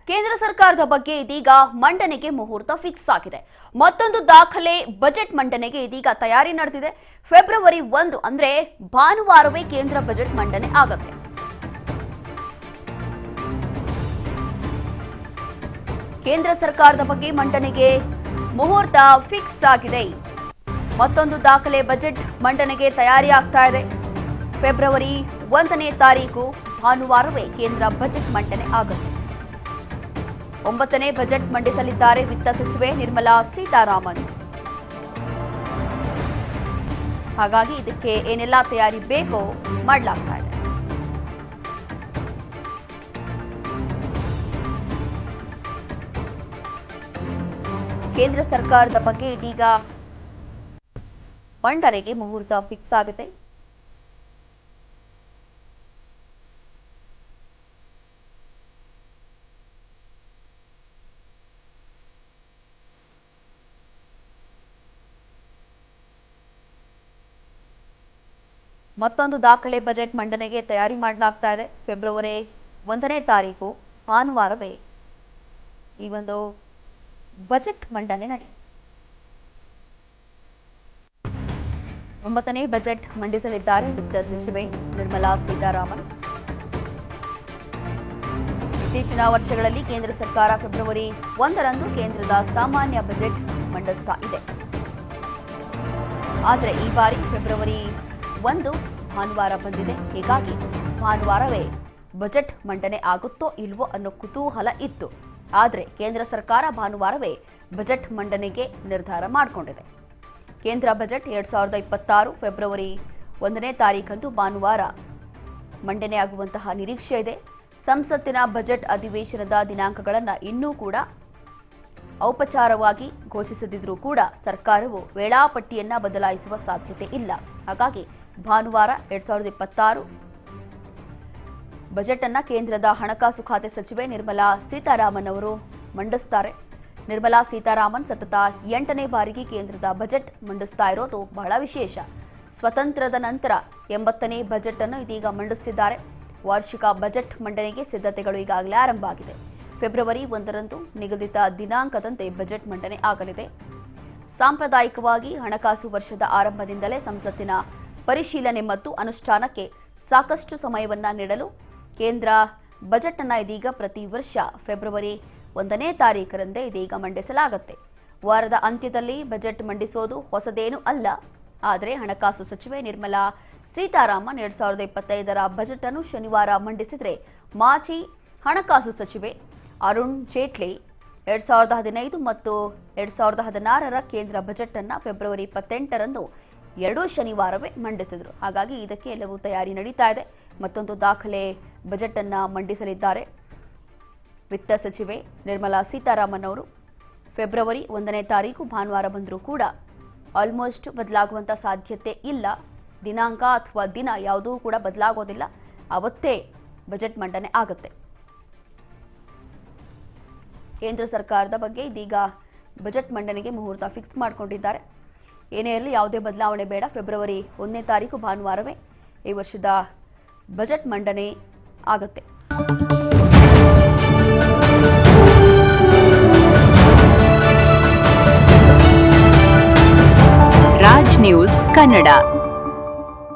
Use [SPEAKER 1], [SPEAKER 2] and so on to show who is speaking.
[SPEAKER 1] ಕೇಂದ್ರ ಸರ್ಕಾರದ ಬಗ್ಗೆ ಇದೀಗ ಮಂಡನೆಗೆ ಮುಹೂರ್ತ ಫಿಕ್ಸ್ ಆಗಿದೆ. ಮತ್ತೊಂದು ದಾಖಲೆ ಬಜೆಟ್ ಮಂಡನೆಗೆ ಇದೀಗ ತಯಾರಿ ನಡೆದಿದೆ. ಫೆಬ್ರವರಿ 1 ಅಂದ್ರೆ ಭಾನುವಾರವೇ ಕೇಂದ್ರ ಬಜೆಟ್ ಮಂಡನೆ ಆಗುತ್ತೆ. ಕೇಂದ್ರ ಸರ್ಕಾರದ ಬಗ್ಗೆ ಮಂಡನೆಗೆ ಮುಹೂರ್ತ ಫಿಕ್ಸ್ ಆಗಿದೆ. ಮತ್ತೊಂದು ದಾಖಲೆ ಬಜೆಟ್ ಮಂಡನೆಗೆ ತಯಾರಿ ಆಗ್ತಾ ಇದೆ. ಫೆಬ್ರವರಿ 1ನೇ ತಾರೀಕು ಭಾನುವಾರವೇ ಕೇಂದ್ರ ಬಜೆಟ್ ಮಂಡನೆ ಆಗುತ್ತೆ. 9ನೇ ಬಜೆಟ್ ಮಂಡಿಸಲಿದ್ದಾರೆ ವಿತ್ತ ಸಚಿವೆ ನಿರ್ಮಲಾ ಸೀತಾರಾಮನ್. ಹಾಗಾಗಿ ಇದಕ್ಕೆ ಏನೆಲ್ಲ ತಯಾರಿ ಬೇಕೋ ಮಾಡಲಾಗ್ತಾ ಇದೆ. ಕೇಂದ್ರ ಸರ್ಕಾರದ ಬಗ್ಗೆ ಇದೀಗ ಮಂಡನೆಗೆ ಮುಹೂರ್ತ ಫಿಕ್ಸ್ ಆಗುತ್ತೆ. ಮತ್ತೊಂದು ದಾಖಲೆ ಬಜೆಟ್ ಮಂಡನೆಗೆ ತಯಾರಿ ಮಾಡಲಾಗ್ತಾ ಇದೆ. ಫೆಬ್ರವರಿ 1ನೇ ತಾರೀಕು ಭಾನುವಾರವೇ ಈ ಒಂದು ಬಜೆಟ್ ಮಂಡನೆ ನಡೆಯುತ್ತೆ. 9ನೇ ಬಜೆಟ್ ಮಂಡಿಸಲಿದ್ದಾರೆ ವಿತ್ತ ಸಚಿವೆ ನಿರ್ಮಲಾ ಸೀತಾರಾಮನ್. ಇತ್ತೀಚಿನ ವರ್ಷಗಳಲ್ಲಿ ಕೇಂದ್ರ ಸರ್ಕಾರ ಫೆಬ್ರವರಿ 1ರಂದು ಕೇಂದ್ರದ ಸಾಮಾನ್ಯ ಬಜೆಟ್ ಮಂಡಿಸ್ತಾ ಇದೆ. ಆದರೆ ಈ ಬಾರಿ ಫೆಬ್ರವರಿ 1 ಭಾನುವಾರ ಬಂದಿದೆ. ಹೀಗಾಗಿ ಭಾನುವಾರವೇ ಬಜೆಟ್ ಮಂಡನೆ ಆಗುತ್ತೋ ಇಲ್ವೋ ಅನ್ನೋ ಕುತೂಹಲ ಇತ್ತು. ಆದರೆ ಕೇಂದ್ರ ಸರ್ಕಾರ ಭಾನುವಾರವೇ ಬಜೆಟ್ ಮಂಡನೆಗೆ ನಿರ್ಧಾರ ಮಾಡಿಕೊಂಡಿದೆ. ಕೇಂದ್ರ ಬಜೆಟ್ 2026 ಫೆಬ್ರವರಿ 1ನೇ ತಾರೀಖಂದು ಭಾನುವಾರ ಮಂಡನೆಯಾಗುವಂತಹ ನಿರೀಕ್ಷೆ ಇದೆ. ಸಂಸತ್ತಿನ ಬಜೆಟ್ ಅಧಿವೇಶನದ ದಿನಾಂಕಗಳನ್ನು ಇನ್ನೂ ಕೂಡ ಔಪಚಾರವಾಗಿ ಘೋಷಿಸದಿದ್ರೂ ಕೂಡ ಸರ್ಕಾರವು ವೇಳಾಪಟ್ಟಿಯನ್ನ ಬದಲಾಯಿಸುವ ಸಾಧ್ಯತೆ ಇಲ್ಲ. ಹಾಗಾಗಿ ಭಾನುವಾರ 2026 ಬಜೆಟ್ ಅನ್ನ ಕೇಂದ್ರದ ಹಣಕಾಸು ಖಾತೆ ಸಚಿವೆ ನಿರ್ಮಲಾ ಸೀತಾರಾಮನ್ ಅವರು ಮಂಡಿಸ್ತಾರೆ. ನಿರ್ಮಲಾ ಸೀತಾರಾಮನ್ ಸತತ 8ನೇ ಬಾರಿಗೆ ಕೇಂದ್ರದ ಬಜೆಟ್ ಮಂಡಿಸ್ತಾ ಇರೋದು ಬಹಳ ವಿಶೇಷ. ಸ್ವತಂತ್ರದ ನಂತರ 80ನೇ ಬಜೆಟ್ ಅನ್ನು ಇದೀಗ ಮಂಡಿಸುತ್ತಿದ್ದಾರೆ. ವಾರ್ಷಿಕ ಬಜೆಟ್ ಮಂಡನೆಗೆ ಸಿದ್ಧತೆಗಳು ಈಗಾಗಲೇ ಆರಂಭ ಆಗಿದೆ. ಫೆಬ್ರವರಿ 1ರಂದು ನಿಗದಿತ ದಿನಾಂಕದಂತೆ ಬಜೆಟ್ ಮಂಡನೆ ಆಗಲಿದೆ. ಸಾಂಪ್ರದಾಯಿಕವಾಗಿ ಹಣಕಾಸು ವರ್ಷದ ಆರಂಭದಿಂದಲೇ ಸಂಸತ್ತಿನ ಪರಿಶೀಲನೆ ಮತ್ತು ಅನುಷ್ಠಾನಕ್ಕೆ ಸಾಕಷ್ಟು ಸಮಯವನ್ನ ನೀಡಲು ಕೇಂದ್ರ ಬಜೆಟ್ ಅನ್ನ ಇದೀಗ ಪ್ರತಿ ವರ್ಷ ಫೆಬ್ರವರಿ 1ನೇ ತಾರೀಖರಂದೇ ಇದೀಗ ಮಂಡಿಸಲಾಗುತ್ತೆ. ವಾರದ ಅಂತ್ಯದಲ್ಲಿ ಬಜೆಟ್ ಮಂಡಿಸೋದು ಹೊಸದೇನೂ ಅಲ್ಲ. ಆದರೆ ಹಣಕಾಸು ಸಚಿವೆ ನಿರ್ಮಲಾ ಸೀತಾರಾಮನ್ 2025ರ ಬಜೆಟ್ ಅನ್ನು ಶನಿವಾರ ಮಂಡಿಸಿದರೆ ಮಾಜಿ ಹಣಕಾಸು ಸಚಿವೆ ಅರುಣ್ ಜೇಟ್ಲಿ 2015 ಮತ್ತು 2016ರ ಕೇಂದ್ರ ಬಜೆಟ್ ಅನ್ನ ಫೆಬ್ರವರಿ 28ರಂದು ಎರಡೂ ಶನಿವಾರವೇ ಮಂಡಿಸಿದರು. ಹಾಗಾಗಿ ಇದಕ್ಕೆ ಎಲ್ಲವೂ ತಯಾರಿ ನಡೀತಾ ಇದೆ. ಮತ್ತೊಂದು ದಾಖಲೆ ಬಜೆಟ್ ಅನ್ನ ಮಂಡಿಸಲಿದ್ದಾರೆ ವಿತ್ತ ಸಚಿವೆ ನಿರ್ಮಲಾ ಸೀತಾರಾಮನ್ ಅವರು. ಫೆಬ್ರವರಿ 1ನೇ ತಾರೀಕು ಭಾನುವಾರ ಬಂದರೂ ಕೂಡ ಆಲ್ಮೋಸ್ಟ್ ಬದಲಾಗುವಂಥ ಸಾಧ್ಯತೆ ಇಲ್ಲ. ದಿನಾಂಕ ಅಥವಾ ದಿನ ಯಾವುದೂ ಕೂಡ ಬದಲಾಗೋದಿಲ್ಲ. ಅವತ್ತೇ ಬಜೆಟ್ ಮಂಡನೆ ಆಗುತ್ತೆ. ಕೇಂದ್ರ ಸರ್ಕಾರದ ಬಗ್ಗೆ ಇದೀಗ ಬಜೆಟ್ ಮಂಡನೆಗೆ ಮುಹೂರ್ತ ಫಿಕ್ಸ್ ಮಾಡಿಕೊಂಡಿದ್ದಾರೆ. ಏನೇ ಇರಲಿ ಯಾವುದೇ ಬದಲಾವಣೆ ಬೇಡ. ಫೆಬ್ರವರಿ 1ನೇ ತಾರೀಕು ಭಾನುವಾರವೇ ಈ ವರ್ಷದ ಬಜೆಟ್ ಮಂಡನೆ ಆಗುತ್ತೆ.
[SPEAKER 2] ರಾಜ್ ನ್ಯೂಸ್ ಕನ್ನಡ.